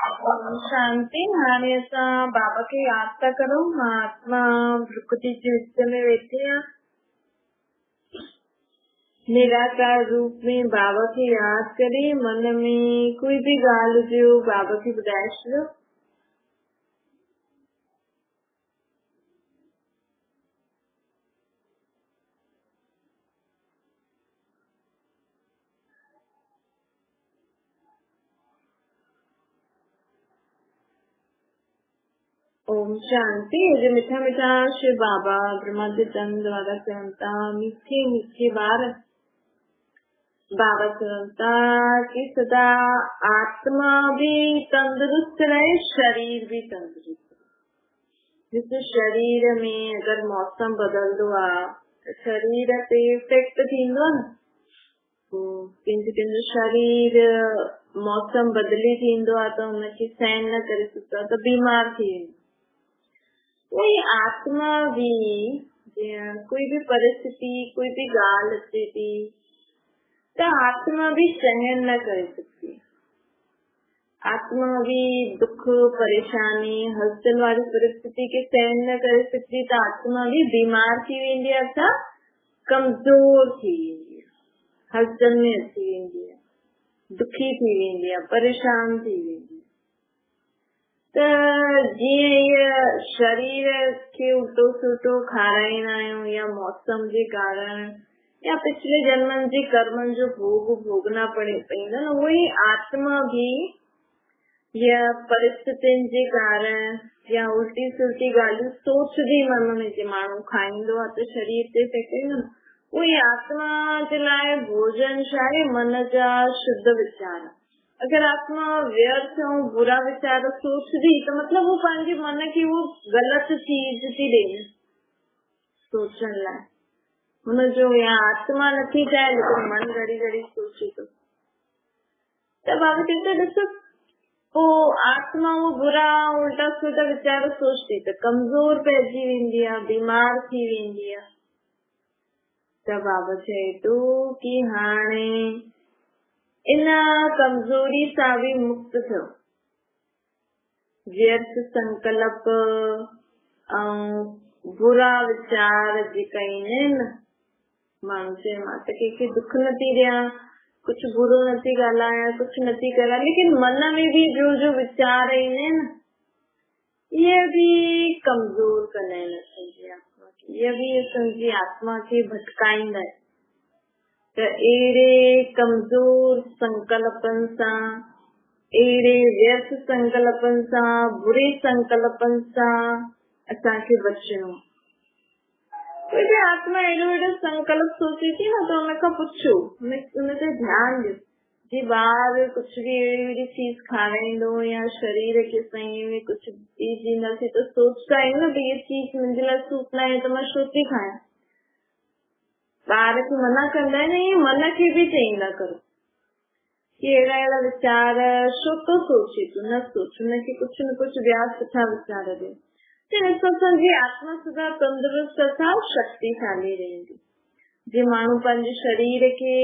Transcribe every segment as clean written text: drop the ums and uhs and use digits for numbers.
शांति। हाणे असां बाबा खे याद था करूं। महात्मा प्रकृति जे विच में वेठे हैं, निराकार रूप में बाबा खे याद करे। मन में कोई भी ॻाल्हि हुजे बाबा खे ॿुधाए छॾियो। ओम शांति। जो मिठा मिठा शिव बाबा ब्रह्मा जी चंद द्वारा चवंता मीठे मीठे बार बाबा चवंता कि सदा आत्मा भी तंदुरुस्त रहे, शरीर भी तंदुरुस्त। जिस शरीर में अगर मौसम बदलदो आहे शरीर ते इफेक्ट थींदो न। कंहिंजो शरीर मौसम बदली थींदो आहे त हुनखे सहन न करे सघंदो आहे त बीमार थी वेंदो। कोई आत्मा भी कोई भी परिस्थिति कोई भी ॻाल्हि अचे थी त आत्मा भी सहन न करे सकती। आत्मा भी दुख परेशानी हलचल वारी परिस्थिति के सहन न करे सकती त आत्मा भी बीमार थी वेंदी आहे, अर्थात कमजोर थी वेंदी आहे, हलचल में अची वेंदी आहे, दुखी थी वेंदी आहे, परेशान थी वेंदी आहे। त जीअं शरीर खे उल्टो सुल्टो खाराईंदा आहियूं या मौसम जे कारण या पिछले जन्मनि जे कर्मनि जो भोग भोगना पवंदा न, उहे आत्मा भी या परिस्थितियुनि जे कारण या उल्टी सुल्टी ॻाल्हियूं सोचदी मन में जे माण्हू खाईंदो आहे त शरीर ते इफेक्ट, उहे आत्मा जे लाइ भोजन छा आहे? मन जा शुद्ध वीचार। अगर आत्मा व्यर्थ ऐं बुरा वीचार सोचदी त मतलब वो पंहिंजे मन खे वो गलत चीज थी ॾे सोचण लाइ। हुनजो या आत्मा नथी चाहे लेकिन मन घड़ी घड़ी सोचे थो। त बाबा चवंदा ॾिसो पोइ आत्मा वो बुरा उल्टा सुल्टा वीचार सोचती त कमज़ोर पइजी वेंदी आहे, बीमार थी वेंदी आहे। त बाबा चए थो कि हाणे इन कमजोरी सां भी मुक्त थियो। व्यर्थ संकल्प ऐं बुरा वीचार जेका ईंदा आहिनि न, माण्हू चए मां त कंहिंखे दुख नथी ॾियां, कुछ बुरो नथी ॻाल्हायां, कुछ नथी कयां, लेकिन मन में भी जो वीचार ईंदा आहिनि इहे भी कमजोर कंदा आहिनि असांजी आत्मा खे, इहे भी असांजी आत्मा खे भटकाईंदा आहिनि। त अहिड़े कमजोर संकल्पनि सां, अहिड़े व्यर्थ संकल्पनि सां, बुरे संकल्पनि सां असांखे बचणो। कोई भी आत्मा अहिड़ो संकल्प सोचे थी न त हुन खां पुछो, हुन ते ध्यानु ॾियो। जी ॿार कुछ भी अहिड़ी चीज खाराईंदो या शरीर खे सही में कुछ चीज ॾींदासीं त सोचता आहियूं न त हीअ चीज मुंहिंजे लाइ सूट न आहे त मां छो थी खायां। ॿार खे मना कंदा आहिनि, ईअं मन खे भी चईंदा करो कि अहिड़ा अहिड़ा वीचार छो थो सोचे, तूं न सोच, हुनखे कुछ न कुछ ॿिया सुठा वीचार ॾे। असांजी आत्मा सदा तंदुरुस्त असां शक्तिशाली रहंदी। जे माण्हू पंहिंजे शरीर खे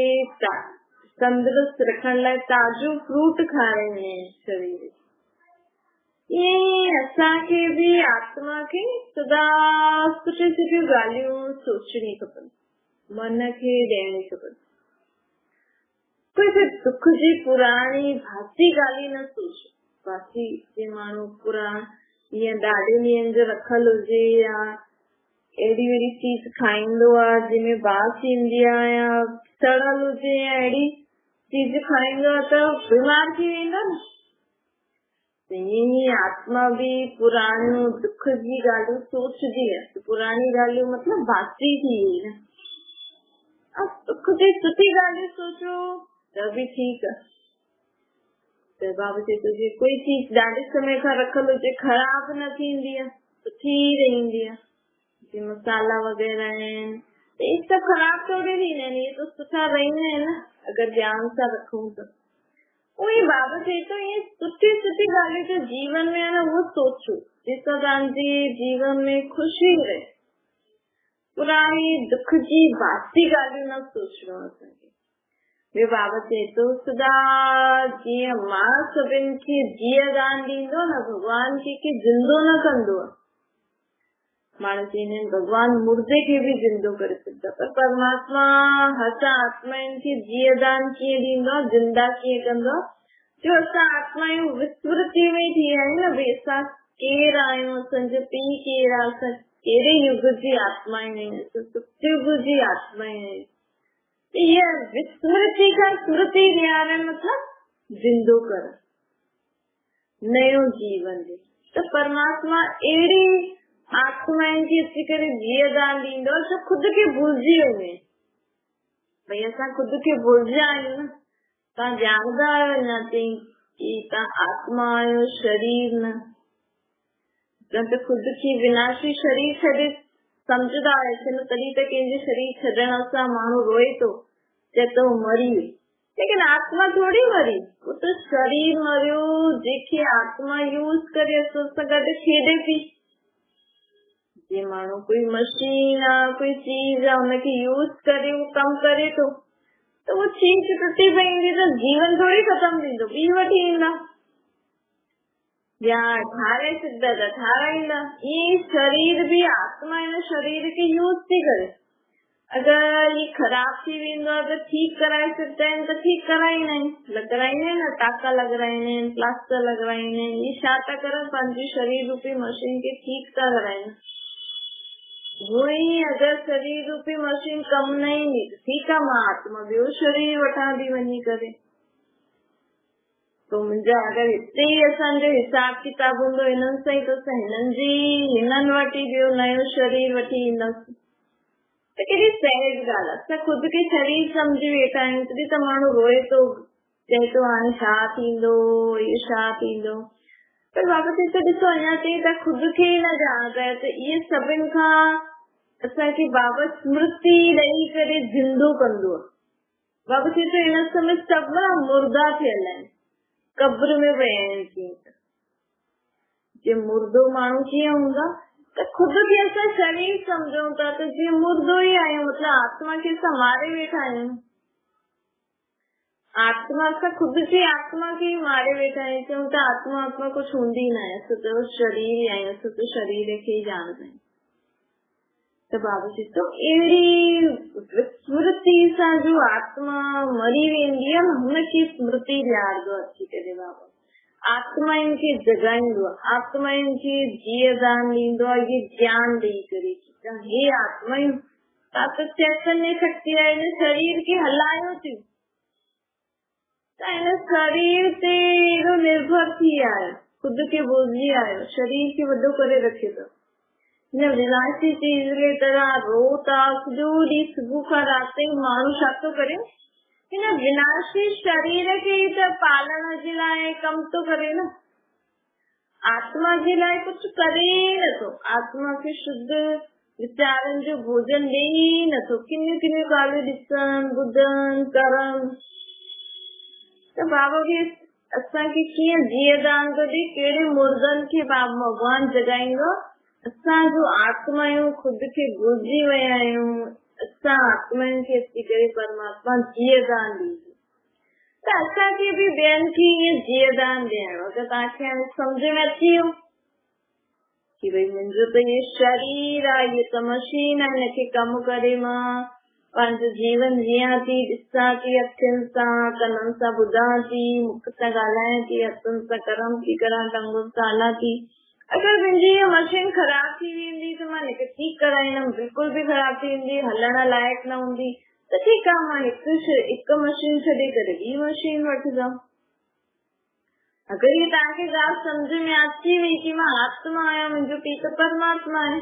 तंदुरुस्त रखण लाइ ताज़ो फ्रूट खाराईंदा आहिनि शरीर, ईअं असांखे भी आत्मा खे सदा सुठियूं सुठियूं ॻाल्हियूं सोचणी खपनि, मन खे ॾियणी खपनि। कोई भी दुख जी पुरानी भासी ॻाल्हि न सोचो। बाक़ी जे माण्हू ईअं ॾाढे ॾींहंनि जो रखल हुजे या अहिड़ी अहिड़ी चीज खाईंदो आहे जंहिंमें बांस ईंदी आहे या सड़ल हुजे या अहिड़ी चीज खाईंदो आहे त बीमार थी वेंदो न। ईअं ई आत्मा भी पुराणियूं दुख जी ॻाल्हियूं सोचदी आहे। पुराणी ॻाल्हियूं मतलब बासी थी वई न। दुख जी सुठी ॻाल्हियूं सोचो त भी ठीकु आहे। त बाबा चए थो जे कोई चीज ॾाढे समय खां रखल हुजे ख़राब न थींदी आहे, सुठी रहंदी आहे। जीअं मसाला वग़ैरह आहिनि त इहे सभु ख़राब थोरी थींदा आहिनि, इहे त सुठा रहंदा आहिनि न अगरि ध्यान सां रखूं त। उहे बाबा चए थो इहे सुठी सुठी ॻाल्हियूं जो जीवन में आहे न उहो सोचो जंहिंसां तव्हांजे जीवन में ख़ुशी रहे। पुराणी दुख जी बासी ॻाल्हियूं न सोचणो असांखे। वे बाबा चए तो सदा जीअं मां सभिनि खे जीअदान ॾींदो न, भगवान के जिंदो न कंदो। माण्हू चईंदा आहिनि भगवान मुर्दे खे बि जिंदो करे सघंदो, पर परमात्मा असां आत्माउनि खे जीअदान कीअं ॾींदो, जिंदा कीअं कंदो? जो असां आत्मायूं विस्मृति में थी आहियूं न, भई असां केरु आहियूं, असांजो पीउ केरु आहे, असां कहिड़े युग जी आत्मायूं आहियूं, असां सतयुग जी आत्मायूं आहियूं। इहा विस्मृति खां स्मृति ॾियारणु मतलब जिंदो कर, नयो जीवन ॾे। त परमात्मा अहिड़ी आत्माउनि खे अची करे जीअदान ॾींदो जो खुद खे भुलिजी वञे। भई असां खुद खे भुलिजा आहियूं न, तव्हां ॼाणंदा आहियो अञा ताईं कि तव्हां आत्मा आहियो, शरीर न। त खुद खे विनाशी शरीर छॾे सम्झंदा आहियो, तॾहिं त कंहिंजे शरीर छॾण सां माण्हू रोए थो, चए तो मरी वई, लेकिन आत्मा थोड़ी मरी, वो तो शरीर मरियो जेके आत्मा यूज करे असां सां गॾु खेॾे थी। जे माण्हू कोई मशीन आहे, कोई चीज आहे, हुनखे यूज करे वो कम करे थो, तो वो चीज टुटी पईंदी त जीवन थोड़ी खत्म थींदो, ॿी वठी ईंदा या ठाराए सघंदा त ठाराईंदा। ये शरीर भी आत्मा हिन शरीर खे यूज थी करे। अगर ये खराब थी वेंदो आहे त ठीक कराए सघंदा आहिनि त ठीक कराईंदा आहिनि, लॻाराईंदा आहिनि न, टाका लॻाराईंदा आहिनि, प्लास्टर लॻाराईंदा आहिनि। ये छा था करनि, पंहिंजी शरीर रूपी मशीन खे ठीक था कराइनि। वही अगर शरीर रूपी मशीन कम न ईंदी त ठीकु आहे, मां आत्मा ॿियो शरीर वठां थी वञी करे। तो मुंहिंजा अगर हिते ई असांजो हिसाब किताब हूंदो हिननि सां ई, त असां हिननि वटि ॿियो नयो शरीर वठी ईंदासीं। त केॾी सहज ॻाल्हि आहे। असां खुद खे शरीर सम्झी वेठा आहियूं, तॾहिं त माण्हू रोए थो, चए थो हाणे छा थींदो, इहो छा थींदो। पर बाबा चए थो ॾिसो, अञा ताईं तव्हां खुद खे ई न ॼाणंदा आहियो, त इहे सभिनि खां असांखे बाबा स्मृति ॾेई करे जिंदो कंदो आहे। बाबा चए थो हिन समय सभु न मुर्दा थियल आहिनि, कब्र में विया आहिनि। कीअं जे मुर्दो माण्हू कीअं हूंदा, त खुद खे असां शरीर सम्झूं था, त जीअं मुर्दो ई आहियूं, मतलब आत्मा खे असां मारे वेठा आहियूं। आत्मा असां खुद जी आत्मा खे मारे वेठा आहियूं, चऊं त आत्मा कुछ हूंदी न आहे, असां त शरीर ई आहियूं, असां त शरीर खे ई ॼाणंदा आहियूं। त बाबा चए थो अहिड़ी विस्मृति सां जो आत्मा मरी वेंदी आहे न, हुनखे स्मृति ॾियारंदो अची करे बाबा। आत्माउनि खे जगाईंदो आहे, आत्माउनि खे जीअदान ॾींदो आहे, ये ज्ञान ॾेई करे। हे आत्माऊं, तव्हां त चैतन्य शक्ति आहे, हिन शरीर खे हलायो थियूं, तव्हां हिन शरीर ते एॾो निर्भर थी आहियो, खुद खे भुलिजी आहियो, शरीर खे वॾो करे रखियो अथव। हिन विनाशी चीज जे तरह रो था सॼो ॾींहुं, सुबुह खां राति ताईं। माण्हू छा थो करे, हिन विनाशी शरीर खे त पालण जे लाइ कम थो करे न, आत्मा जे लाइ कुछ करे नथो। आत्मा खे शुद्ध वीचारनि जो भोजन ॾे ई नथो, किनियूं किनियूं ॻाल्हियूं ॾिसनि, ॿुधनि, करनि। त बाबा बि असांखे कीअं जीअदान थो ॾे, कहिड़े मुर्दनि खे भगवान जगाईंदो। असां जो आत्मायूं खुद खे भुलिजी विया आहियूं, असां आत्माउनि खे अची करे परमात्मा जीअदान ॾींदो। त असांखे बि ॿियनि खे ईअं जीअदान ॾियणो। अगरि तव्हांखे हाणे सम्झ में अची वियो कि भई मुंहिंजो त इहो शरीर आहे, इहो त मशीन आहे, हिनखे कम करे मां पंहिंजो जीवन जीअं थी, ॾिसां थी अखियुनि सां, कननि सां ॿुधां थी, मुख सां ॻाल्हायां थी, हथनि सां कर्म थी करां, टंगुनि सां हलां थी। अगर मुंहिंजी इहा मशीन ख़राब थी वेंदी त मां हिनखे ठीक कराईंदमि, बिल्कुल भी ख़राब थी वेंदी, हलण लाइक़ न हूंदी, त ठीक आहे, मां हिकु मशीन छॾे करे ॿी मशीन वठंदमि। अगर ये तव्हांखे ॻाल्हि सम्झ में अची वई कि मां आत्मा आहियां, मुंहिंजो पीउ त परमात्मा आहे,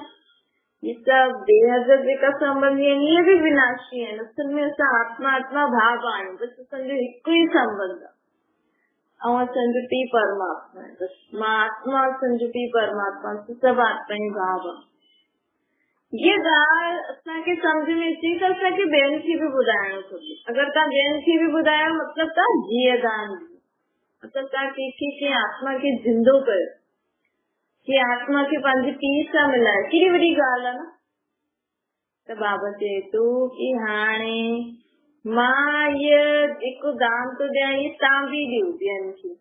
ये सब बेहद जेका संबंधी आहिनि इहे बि विनाशी आहिनि। असल में असां आत्मा भाव आहियूं, बसि असांजो हिकु ई संबंध आहे, ऐं असांजो पीउ परमात्मा आहे। बसि मां आत्मा, असांजो पीउ परमात्मा, सभु आत्मा ई भाव आहे। ये ॻाल्हि असांखे सम्झ में अची त असांखे ॿियनि खे बि ॿुधाइणो खपे। अगरि तव्हां ॿियनि खे बि ॿुधायो मतिलबु तव्हां जीअदान ॾियो, मतिलबु तव्हां कंहिंखे आत्मा खे जिंदो कयो, कि आत्मा खे पंहिंजे पीउ सां मिलायो। केॾी वॾी ॻाल्हि आहे न। त बाबा चए थो कि हाणे मां इहो जेको दान थो ॾियां इहो तव्हां बि ॾियो ॿियनि खे,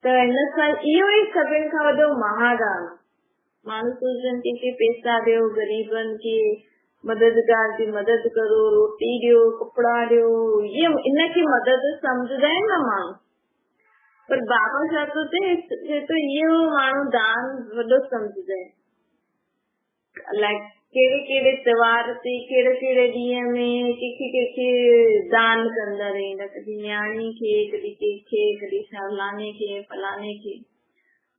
त हिन सां इहो ई सभिनि खां वॾो महादान। माण्हू सोचनि कंहिंखे पैसा ॾियो, ग़रीबनि खे मददगार जी मदद करो, रोटी ॾियो, कपिड़ा ॾियो, इनखे मदद सम्झंदा आहिनि न माण्हू। पर बाबा छा थो चए तो इहो माण्हू दान वॾो सम्झंदा आहिनि। अलाए कहिड़े कहिड़े त्योहार ते कहिड़े कहिड़े ॾींहं में कंहिंखे दान कंदा रहंदा, कॾहिं न्याणी खे, कॾहिं कंहिंखे, कॾहिं फलाणे खे फलाणे खे।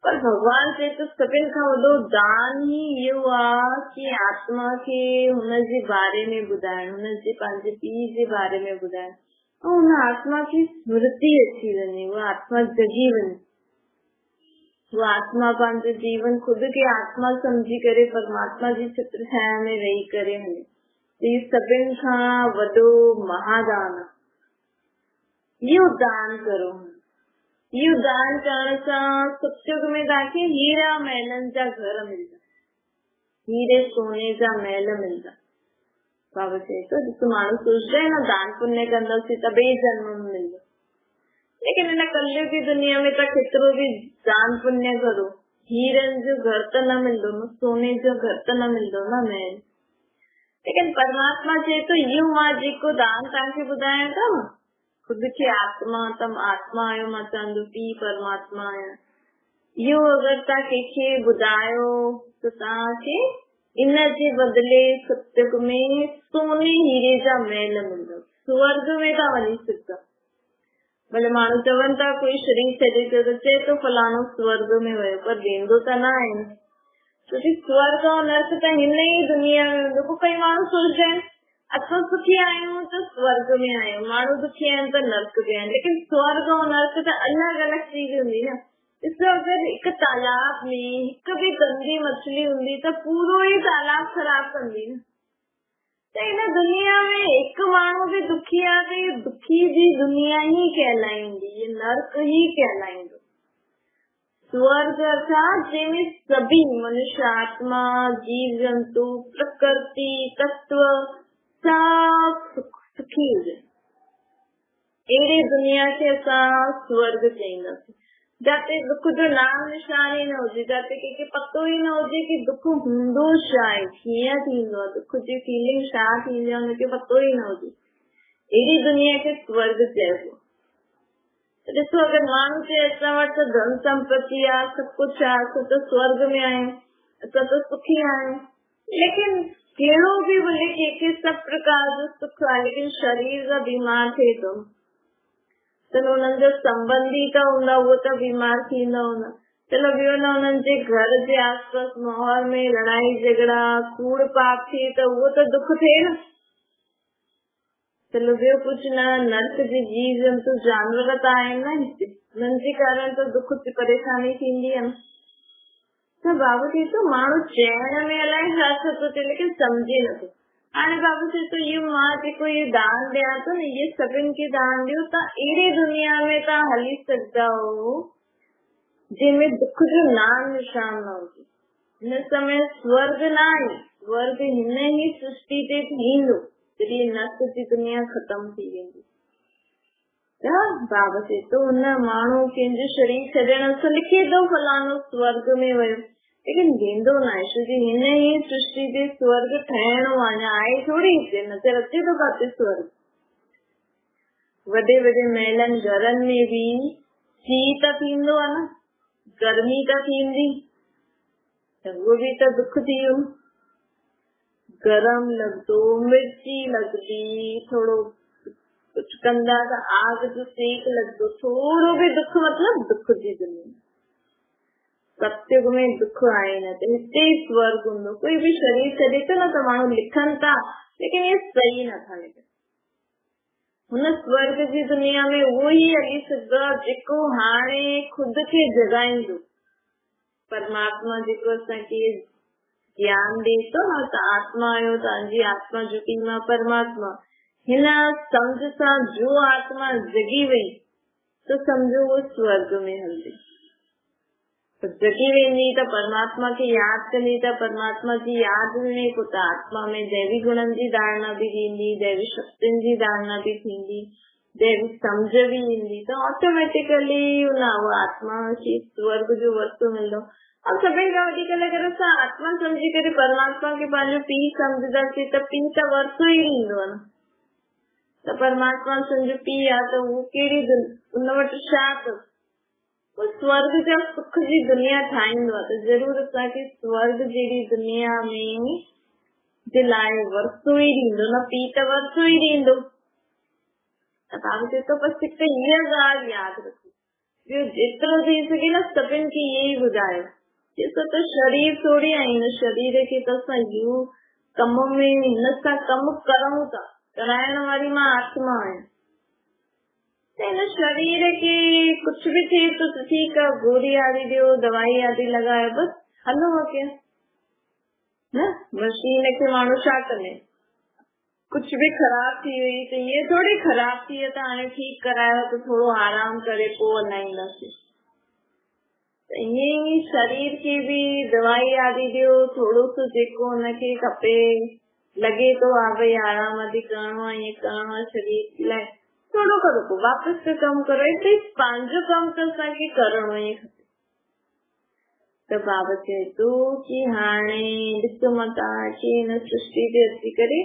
पर भगवान चए तो सभिनि खां वॾो दान ई इहो आहे कि आत्मा खे हुनजे बारे में ॿुधाइण, हुनजे पंहिंजे पीउ जे बारे में ॿुधाइण, ऐं हुन आत्मा खे स्मृति अची वञे, उहा आत्मा जगी वञे, उहा आत्मा पंहिंजो जीवन खुद खे आत्मा सम्झी करे परमात्मा जी चित्र छाया में रही करे हले। इहो सभिनि खां वॾो महादान आहे। इहो दान करो। इहो दान करण सां सतयुग में तव्हांखे हीरा महलनि जा घर मिलंदा, हीरे सोने जा महल मिलंदा। बाबा चए तो ॾिसो माण्हू सोचदा आहिनि न दान पुण्य कंदासीं त ॿिए जन्म में मिलंदो, लेकिन हिन कलयुग की दुनिया में त केतिरो बि दान पुण्य करो, हीरनि जो घर त न मिलंदो न, सोने जो घर त न मिलंदो न महल। लेकिन परमात्मा चए तो इहो मां जेको दान तव्हांखे ॿुधायां थो न, खुद खे आत्मा, तम आत्मा आहियो, मां तव्हांजो पीउ परमात्मा आहियां, इहो अगरि तव्हां कंहिंखे ॿुधायो त तव्हांखे इन जे बदिले सतयुग में सोने हीरे जा महल मिलंदव, स्वर्ग में था वञी सघंदा। भले माण्हू चवनि था कोई शरीर छॾे थो त चए तो फलाणो स्वर्ग में वियो, पर वेंदो त न आहे, छोकी स्वर्ग ऐं नर्क त हिन ई दुनिया में हूंदो। कई माण्हू सोचदा आहिनि असां सुखी आहियूं त स्वर्ग में आहियूं, माण्हू दुखी आहिनि त नर्क में आहिनि, लेकिन स्वर्ग ऐं नर्क त अलॻि अलॻि चीज हूंदी न। ॾिसो अगरि हिकु तालाब में हिकु बि गंदी मछली हूंदी त पूरो ई तालाब ख़राब कंदी न। त हिन दुनिया में हिकु माण्हू बि दुखी आहे त इहा दुखी जी दुनिया ई कहलाईंदी, ये नर्क ई कहलाईंदो। स्वर्ग अर्थात जंहिंमें सभी मनुष्य आत्मा, जीव जंतु, प्रकृति तत्व सब सुखी हुजे, अहिड़ी दुनिया खे असां स्वर्ग चईंदासीं, जिते दुख जो नाम निशान ई न हुजे, जिते कंहिंखे पतो ई न हुजे कि दुख हूंदो छा आहे, कीअं थींदो आहे, दुख जी फीलिंग छा थींदी आहे हुनखे पतो ई न हुजे, अहिड़ी दुनिया खे स्वर्ग चइबो। ॾिसो अगरि माण्हू चए असां वटि त धन संपत्ति आहे, सभु कुझु आहे, असां त स्वर्ग में आहियूं, असां त सुखी आहियूं, लेकिन कहिड़ो बि भले कंहिंखे सभु प्रकार जो सुख आहे, लेकिन शरीर सां बीमार थिए थो त हुननि जो संबंधी त हूंदा, उहो त बीमार थींदा हूंदा। चलो ॿियो न हुननि जे घर जे आसपास माहौल में लड़ाई झगड़ा कूड़ पाप थिए त उहो त दुख थिए न। चलो ॿियो कुझु न, नर्क जे जीव जंतु जानवर त आहिनि न हिते, हुननि जे कारण त दुख परेशानी थींदी आहे न। त बाबा चए तो माण्हू चइण में अलाए छा छा थो थिए, लेकिन सम्झे नथो। हाणे बाबा चए तो इहो मां जेको इहो दान ॾियां थो न, इहे सभिनि खे दान ॾियो, तव्हां अहिड़ी दुनिया में तव्हां हली सघंदा हो जंहिंमें दुख जो नाम निशान न हुजे। हिन समय स्वर्ग न आहे, स्वर्ग हिन ई सृष्टि ते थींदो जॾहिं नर्क जी दुनिया ख़तम थी वेंदी। त बाबा चए तो हुन माण्हू कंहिंजो शरीर छॾण सां लिखे थो फलाणो स्वर्ग में वियो, लेकिन वेंदो न आहे, छोकी हिन ई सृष्टि ते स्वर्ग ठहिणो आहे, आहे थोड़ी हिते, नज़र अचे थो काथे स्वर्ग। वॾे वॾे महलनि घरनि में बि सीउ त थींदो आहे न, गर्मी त थींदी, त उहो बि त दुख थी वियो, गरम लॻंदो, मिर्ची लॻंदी, थोरो कुझु कंदा त आग जो सेक लॻंदो, थोरो बि दुख, मतलब दुख जी दुनिया। सतयुग में दुख आहे न, त हिते ई स्वर्ग हूंदो। कोई बि शरीर छॾे थो न त माण्हू लिखनि था, लेकिन ये सही नथा लिखनि। हुन स्वर्ग जी दुनिया में उहो ई हली सघंदो आहे जेको हाणे खुद खे जगाईंदो। परमात्मा जेको असांखे ज्ञान ॾे थो न, त आत्मा आहियो, तव्हांजी आत्मा जेकी मां परमात्मा, हिन सम्झ सां जो आत्मा जगी वई त सम्झो वो स्वर्ग में हलंदी। जगी वेंदी त परमात्मा खे याद कंदी त परमात्मा जी याद में पुट आत्मा में दैवी गुणन जी धारणा भी थींदी, दैवी शक्तियुनि जी धारणा भी थींदी, दैवी समझ भी ईंदी त ऑटोमेटिकली उन आत्मा खे स्वर्ग जो वस्तु मिलंदो। और सभिनि खां वधीक अगरि असां आत्मा समझी करे परमात्मा खे पंहिंजो पीउ सम्झंदासीं त पीउ त वरितो ई ॾींदो आहे न। त परमात्मा सम्झो पीउ आहे त उहो कहिड़ी उन वटि छा अथसि, स्वर्ग जा सुख जी दुनिया ठाहींदो आहे त जरूर असांखे स्वर्ग जहिड़ी दुनिया में जे लाइ वरितो ई ॾींदो न, पीउ त वरितो ई ॾींदो। त तव्हां चए थो बसि हिकु हीअ ॻाल्हि यादि रखो, ॿियो जेतिरो थी सघे न सभिनि खे इहे ई ॿुधायो। ॾिसो त शरीर थोरी आहे, हिन शरीर खे त असां इहो कम में हिन सां कमु करूं था, कराइण वारी मां आत्मा आहियां। हिन शरीर खे कुछ भी थिए तो ठीक है, गोरी आदि ॾियो, दवाई आदि लगायो, बस हलो अॻियां न। मशीन खे माण्हू छा कंदे, कुछ भी ख़राब थी वई त ये थोड़ी ख़राब थी है त हाणे ठीक करायो त थोड़ो आराम करे पोइ हलाईंदासीं। ईअं ई शरीर खे भी दवाई आदि ॾियो, थोड़ो सो जेको हुनखे खपे, लगे तो हा भई आराम आदि करणो आहे, ईअं करणो आहे शरीर लाइ, थोड़ो करो पोइ वापसि से कमु करो। एटलीस्ट पंहिंजो कमु त असांखे करणो ई खपे। त बाबा चए थो कि हाणे ॾिसो मां तव्हांखे हिन सृष्टि ते अची करे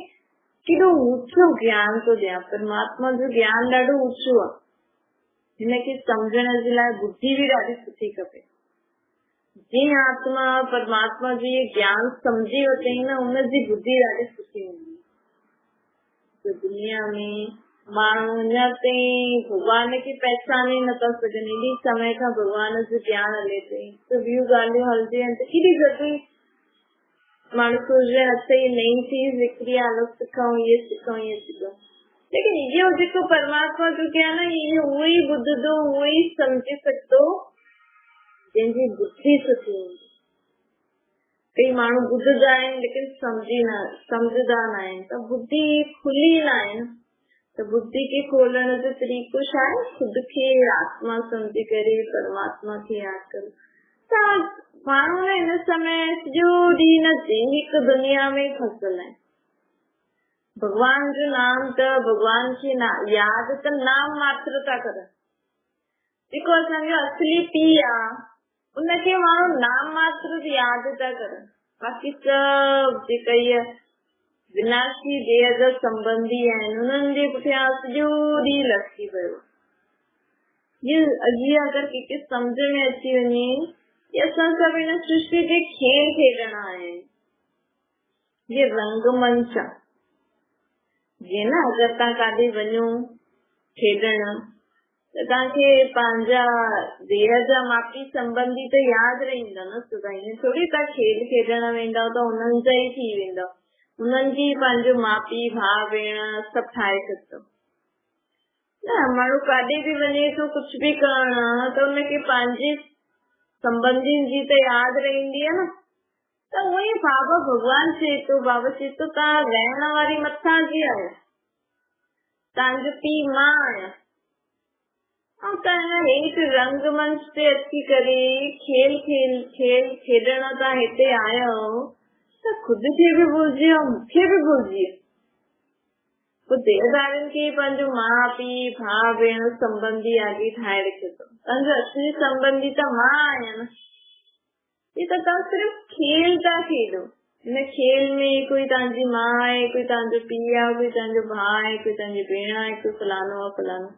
केॾो ऊचो ज्ञान थो ॾियां। परमात्मा जो ज्ञान ॾाढो ऊचो आहे, हिनखे सम्झण जे लाइ बुद्धि भी ॾाढी सुठी खपे। जीअं आत्मा परमात्मा जो ये ज्ञान सम्झी वठे न, हुनजी बुद्धि ॾाढी सुठी हूंदी। त दुनिया में माण्हू अञा ताईं भगवान खे पहचाने नथा सघनि, एॾी समय खां भगवान जो ज्ञान हले थी, त ॿियूं ॻाल्हियूं हलंदियूं आहिनि त केॾी जल्दी माण्हू सोचंदा आहिनि अच्छा ये नई चीज निकिरी आहे, हलो सिखूं, ये सिखूं, ये सिखूं। लेकिन इहो जेको परमात्मा जो ज्ञान आहे इहो उहो ई ॿुधंदो, उहो ई सम्झी सघंदो जंहिंजी बुद्धि सुठी हूंदी। कई माण्हू ॿुधंदा आहिनि लेकिन सम्झंदा न आहिनि, त बुद्धि खुली न आहे न। त बुद्धि खे खोलण जो तरीक़ो छा आहे, खुद खे आत्मा समझी करे परमात्मा खे याद करो। त माण्हू न हिन समय सॼो ॾींहुं न हिकु दुनिया में फसियल आहिनि। भगवान जो नाम त भगवान खे याद त नाम मात्र था करनि, जेको असांजो असली पीउ आहे उनखे माण्हू नाम मात्र याद था करनि। बाक़ी सभु जेका इहा विनाशी देह जा संबंधी आहिनि उन्हनि जे पुठियां सॼो ॾींहुं लटकी पियो। जीअं अगरि कंहिंखे सम्झ में अची वञे कि असां सभु हिन सृष्टि ते खेल खेॾण आया आहियूं, ये रंगमंच आहे। जीअं न अगरि तव्हां काॾे वञो खेॾण त तव्हांखे पंहिंजा देह जा मापी संबंधी त यादि रहंदा न, ईअं थोरी तव्हां खेल खेॾण वेंदव त उन्हनि जा ई थी वेंदव, उन्हनि जी पंहिंजो मापी भाउ भेण सभु ठाहे सघंदो न। माण्हू काॾे बि वञे थो कुझु बि करण त उनखे पंहिंजे संबंधियुनि जी त यादि रहंदी आहे न। त उहो ई बाबा भगवान चए थो, बाबा चए थो तव्हां रहण वारी मथां जी आहियो, तव्हांजो पीउ मां आहियां, ऐं तव्हां हेठि रंगमंच ते अची करे खेल खेॾण तव्हां हिते आया आहियो त खुद खे बि भुलिजी ऐं मूंखे बि भुलिजी। पोइ देहदारनि खे पंहिंजो माउ पीउ भाउ भेण संबंधी आदि ठाहे रखियो अथव, तव्हांजो असली संबंधी त मां आहियां न। ये त तव्हां सिर्फ़ु खेल था खेॾो, हिन खेल में कोई तव्हांजी मां आहे, कोई तव्हांजो पीउ आहे, कोई तव्हांजो भाउ आहे, कोई तव्हांजी भेण आहे, कोई फलानो आहे फलानो,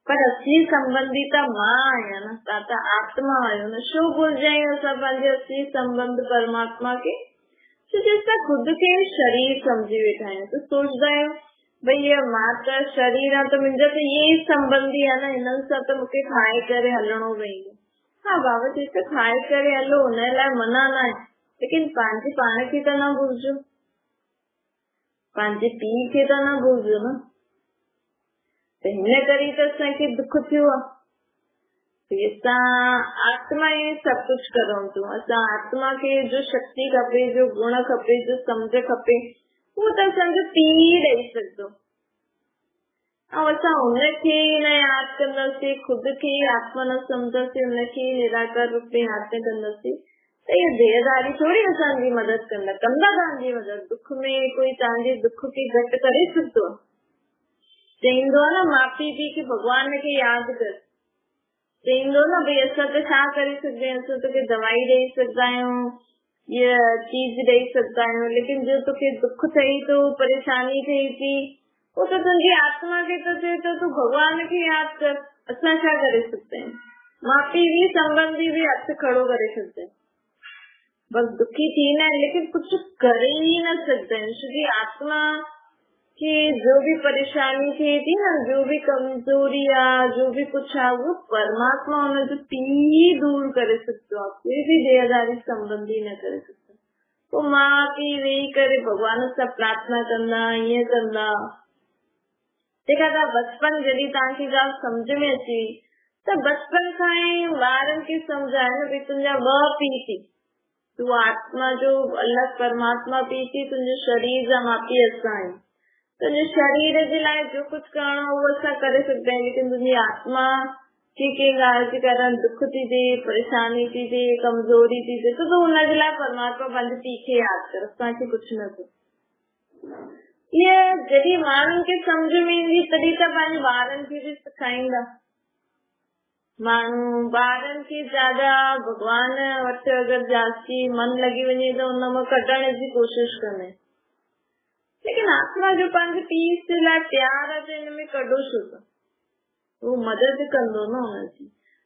पर असली संबंधी त मां आहियां न। तव्हां त आत्मा आहियो न, छो भुलिजायूं असां पंहिंजे असली संबंध परमात्मा खे। असां खुद खे शरीर समझी वेठा आहियूं त सोचदा आहियूं भई मां त शरीर आहे त मुंहिंजा त इहे ई संबंधी आहे न, हिननि सां त मूंखे खाए करे हलणो पवंदो। हा बाबा जी त खाए करे हलो, हुन लाइ मना न आहे, लेकिन पंहिंजे पाण खे त न भुलिजो, पंहिंजे पीउ खे त न भुलिजो न। त हिन करे त असांखे दुख थियो आहे। असां आत्मा ई सभु कुझु करूं था, असां आत्मा खे जो शक्ति खपे, जो गुण खपे, जो सम्झ खपे, उहो त असांजो पीउ ई ॾेई सघंदो। ऐं असां उनखे न यादि कंदासीं, ख़ुदि खे आत्मा न सम्झंदासीं, उनखे निराकार रूप में यादि न कंदासीं त इहे देहधारी थोरी असांजी मदद कंदा तव्हांजी मदद। दुख में कोई तव्हांजे दुख खे घटि करे सघंदो आहे? चईंदो आहे न माउ पीउ बि की भॻवान खे यादि कर, चईंदो न भई असां त छा करे सघंदा आहियूं, असां तोखे दवाई ॾेई सघंदा आहियूं, ये चीज ॾेई सघंदा आहियूं, लेकिन जो तोखे दुख थिए थो, परेशानी थिए थी, वो तो तुंहिंजी आत्मा खे थो थिए त तूं भॻवान खे यादि कर। असां छा करे सघंदा आहियूं? माउ पीउ बि संबंधी बि हथ खड़ो करे सघंदा आहिनि, बस दुखी थींदा आहिनि लेकिन कुछ करे ही न सकते हैं। छोकी आत्मा की जो भी परेशानी थिए थी ना, जो भी कमजोरी आहे, जो भी कुछ आहे, वो परमात्मा हुनजो पी दूर करे सघंदो आहे, कोई भी देहधारी संबंधी न करे सघंदो। पोइ माउ पीउ वेही करे भॻवान सां प्रार्थना कंदा, ईअं कंदा। तंहिंखां तव्हां बचपन जॾहिं तव्हांखे ॻाल्हि सम्झ में अची त बचपन खां ई ॿारनि खे सम्झायो भई तुंहिंजा ॿ पीउ थी, तूं आत्मा जो अलॻि परमात्मा पीउ थी, तुंहिंजो शरीर जा माउ पीउ असां आहियूं। तुंहिंजे शरीर जे लाइ जो कुछ करणो उहो असां करे सघंदा आहियूं, लेकिन तुंहिंजी आत्मा खे कंहिं ॻाल्हि जे कारण दुख थी थिए, परेशानी थी थिए, कमज़ोरी थी थिए, त तूं हुनजे लाइ परमात्मा पंहिंजे पीउ खे यादि कर, असांखे कुछ न थियो। इहे जॾहिं माण्हुनि खे सम्झ में ईंदी तॾहिं त पंहिंजे ॿारनि खे बि सेखारींदा। माण्हू ॿारनि खे ज्यादा भॻवान वटि अगरि जास्ती मन लॻी वञे त हुन मां कढण जी कोशिश कंदा आहिनि, लेकिन आत्मा जो पंहिंजे पीउ जे लाइ प्यार आहे त हिन में कढो छो था? उहो मदद कंदो न हुनजी,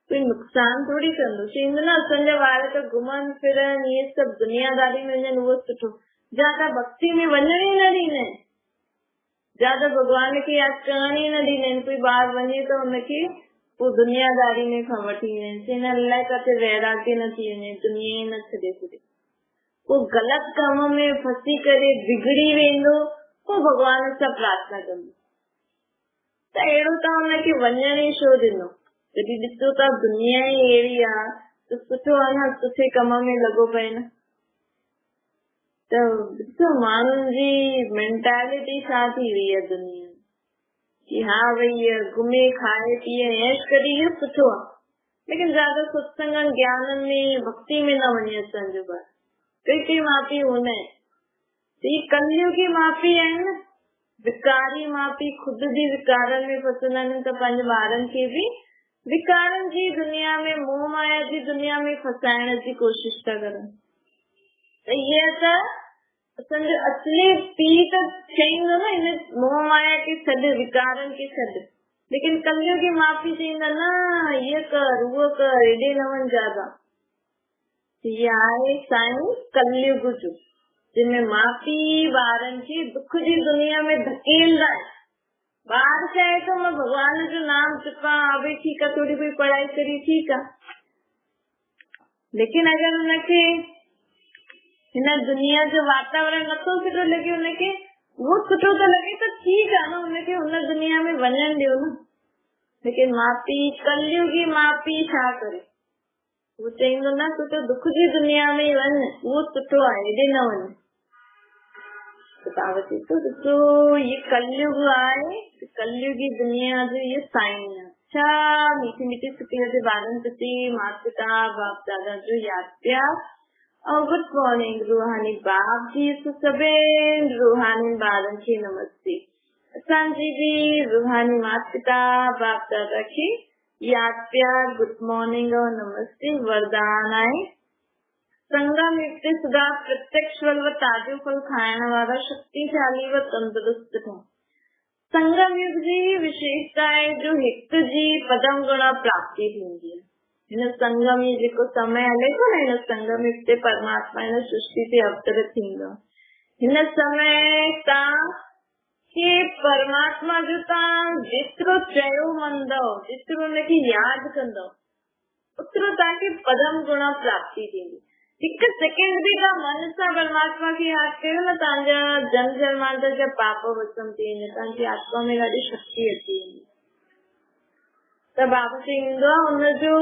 कोई नुक़सान थोड़ी कंदो। चईंदो न असांजा ॿार त घुमनि फिरनि, इहे सभु दुनियादारी में वञनि, उहो सुठो। ज्यादा भक्ति में वञण ई न ॾींदा आहिनि, ज्यादा भॻवान खे यादि करण ई न ॾींदा आहिनि। कोई ॿार वञे त हुनखे पोइ दुनियादारी में खां वठी वेंदा आहिनि, अलाए किथे वैराग्य न थी वञे, दुनिया ई न छॾे छॾे, पोइ ग़लति कम में फसी करे बिगड़ी वेंदो, पोइ भॻवान सां प्रार्थना कंदो। त अहिड़ो तव्हां हुनखे वञण ई छो ॾिनो? जॾहिं ॾिसो था दुनिया ई अहिड़ी आहे त सुठो आहे न, सुठे कम में लॻो पए न। त ॾिसो माण्हुनि जी मेंटेलिटी छा थी वई आहे दुनिया की हा भई घुमे खाए पीए ऐश करे, इहो सुठो आहे, लेकिन ज्यादा सत्संग ज्ञान में भक्ति में न वञे असांजो ॿार। कई माउ पीउ हूंदा आहिनि, ही कलयुगी माउ पीउ आहिनि, विकारी माउ पीउ ख़ुदि बि विकारनि में फसंदा आहिनि त पंहिंजे ॿारनि खे बि विकारनि जी दुनिया में, मोह माया जी दुनिया में फसाइण जी कोशिश था करनि। त इहे त असांजो असली पीउ त चईंदो न हिन मोह माया खे छॾ, विकारनि खे छॾ, लेकिन कलयुगी माउ पीउ चईंदा न हीअ कर उहो कर, हेॾे न वञ ज्यादा। हीअ आहे साईं कलयुग जो, जंहिंमें माउ पीउ ॿारनि खे दुख जी दुनिया में धकेलंदा आहिनि। ॿार चाहे तो मां भॻवान जो नाम जपां, भई ठीकु आहे थोरी कोई पढ़ाई करी ठीकु आहे, लेकिन अगरि हुनखे हिन दुनिया जो वातावरण नथो सुठो लॻे, हुनखे उहो सुठो थो लॻे त ठीकु आहे न, हुनखे हुन दुनिया में वञण ॾियो न। लेकिन माउ पीउ, कलयुगी माउ पीउ छा करे? वो चईंदो न तूं त दुख जी दुनिया में वञ, उहो सुठो आहे, हेॾे न वञ। ॾिसो ये कलयुग आहे, कलयुगी दुनिया जो ये साईं आहे। छा मीठी मीठी सुठी जे ॿारनि प्रति माता पिता बाप दादा जो यादि प्यार और गुड मॉर्निंग रूहानी बाप जी सभिनि रूहानी ॿारनि खे नमस्ते। असांजी बि रूहानी माता पिता बाप दादा खे यादि प्यार गुड मॉर्निंग और नमस्ते वरदान आहे। संगम युग ते सदा प्रत्यक्ष फल व ताज़ो फल खाइण वारा शक्तिशाली व तंदुरुस्त थिया। संगम युग जी विशेषता आहे जो हिक जी पदम गुणा प्राप्ति थींदी आहे। हिन संगम में जेको समय हले थो न, हिन संगम युग ते परमात्मा हिन सृष्टि ते अवतरित थींदो। हिन समय तव्हां के परमात्मा जो तव्हां जेतिरो चयो मंदव, जेतिरो हुनखे यादि कंदव, ओतिरो तव्हांखे पदम गुणा प्राप्ति थींदी। हिकु सेकेंड बि तव्हां मन सां परमात्मा खे यादि कयो न, तव्हांजा जन्म जन्मांतर जा पाप भस्म थी वेंदा, तव्हांजी आत्मा में ॾाढी शक्ति अची वेंदी। त बाबा चईंदो आहे हुनजो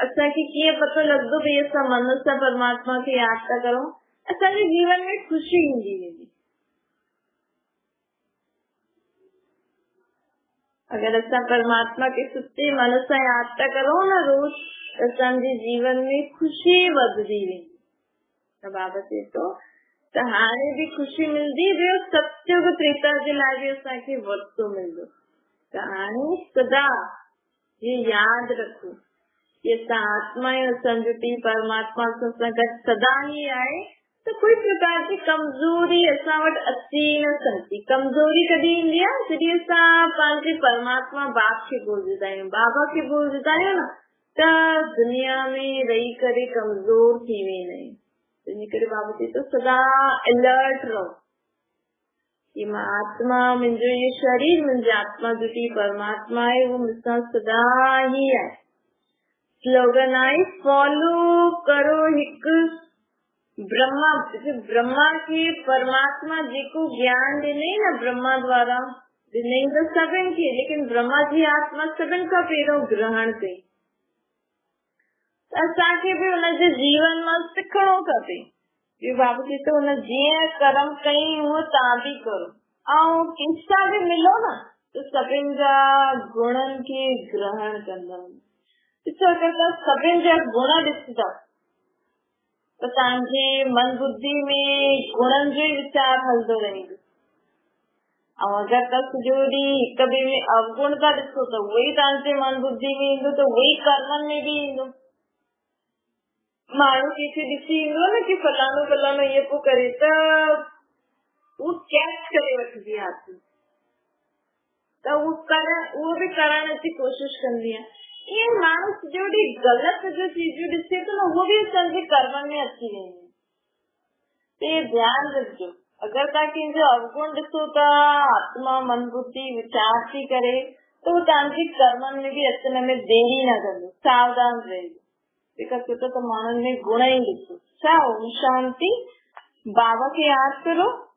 असांखे कीअं पतो लॻंदो भई असां मन सां परमात्मा खे यादि था करूं, असांजे जीवन में ख़ुशी ईंदी वेंदी। अगर असां परमात्मा के सुठे मन सां याद था करो न रोज, असांजे जीवन में खुशी वधदी वेंदी। त बाबा चए थो त हाणे भी खुशी मिलदी, ॿियो सतयुग त्रेता जे लाइ भी असांखे वरतो मिलंदो। त हाणे सदा ये याद रखो कि असां आत्मा आहियूं, असांजो पीउ परमात्मा सां गॾु सदा ही आहे। तो कोई प्रकार की कमजोरी असां वटि अची न सघंदी। कमजोरी कॾहिं ईंदी आहे जॾहिं असां पंहिंजे परमात्मा बाप खे भुलजंदा आहियूं, बाबा खे भुलजंदा आहियूं न, त दुनिया में रही करे कमजोर थी वेंदा आहियूं। इन करे बाबा चए थो सदा अलर्ट रहो कि मां आत्मा, मुंहिंजो ये शरीर, मुंहिंजी आत्मा जो पीउ परमात्मा आहे, वो मूंसां सदा ही आहे। स्लोगन आहे फॉलो करो हिकु ब्रह्मा, ब्रह्मा के परमात्मा जेको ज्ञान ॾिनई न ब्रह्मा द्वारा ॾिनई त सभिनि खे, लेकिन ब्रह्मा जी आत्मा सभिनि खां पहिरियों ग्रहण कई। असांखे भी हुनजे जीवन मां सिखणो खपे। बाबा चए थो हुन जीअं कर्म कई उहो तव्हां भी करो, ऐं कंहिंसां भी मिलो न त सभिनि जा गुणनि खे ग्रहण कंदा। ॾिसो अगरि सभिनि जा गुण ॾिसंदा त तव्हांजे मन बुद्धि में गुणनि जो विचार हलंदो रहंदो। ऐं अगरि तव्हां सॼो ॾींहुं हिक ॿिए में अवगुण था ॾिसो त उहो ई तव्हांजे मन बुद्धि में ईंदो, त उहो ई कर्मनि में भी ईंदो। माण्हू कंहिंखे ॾिसी ईंदो न कि फलाणो फलाणो इहो पियो करे, त उहो कैच करे वठंदी आहे, त उहो भी करण जी कोशिश कंदी आहे। ईअं माण्हू सॼो ॾींहुं ग़लति जो चीजूं ॾिसे थो न, उहो भी असांजे कर्मनि में अची वेंदी। त ध्यानु रखिजो, अगरि तव्हां कंहिंजो अवगुण ॾिसो था, आत्मा मन बुद्धि विचार थी करे, त उहो तव्हांजे कर्मनि में भी अचण में देरी न कंदो। सावधान रहिजो, त माण्हुनि में गुण ई ॾिसो। छा ओम शांति। बाबा खे यादि करो।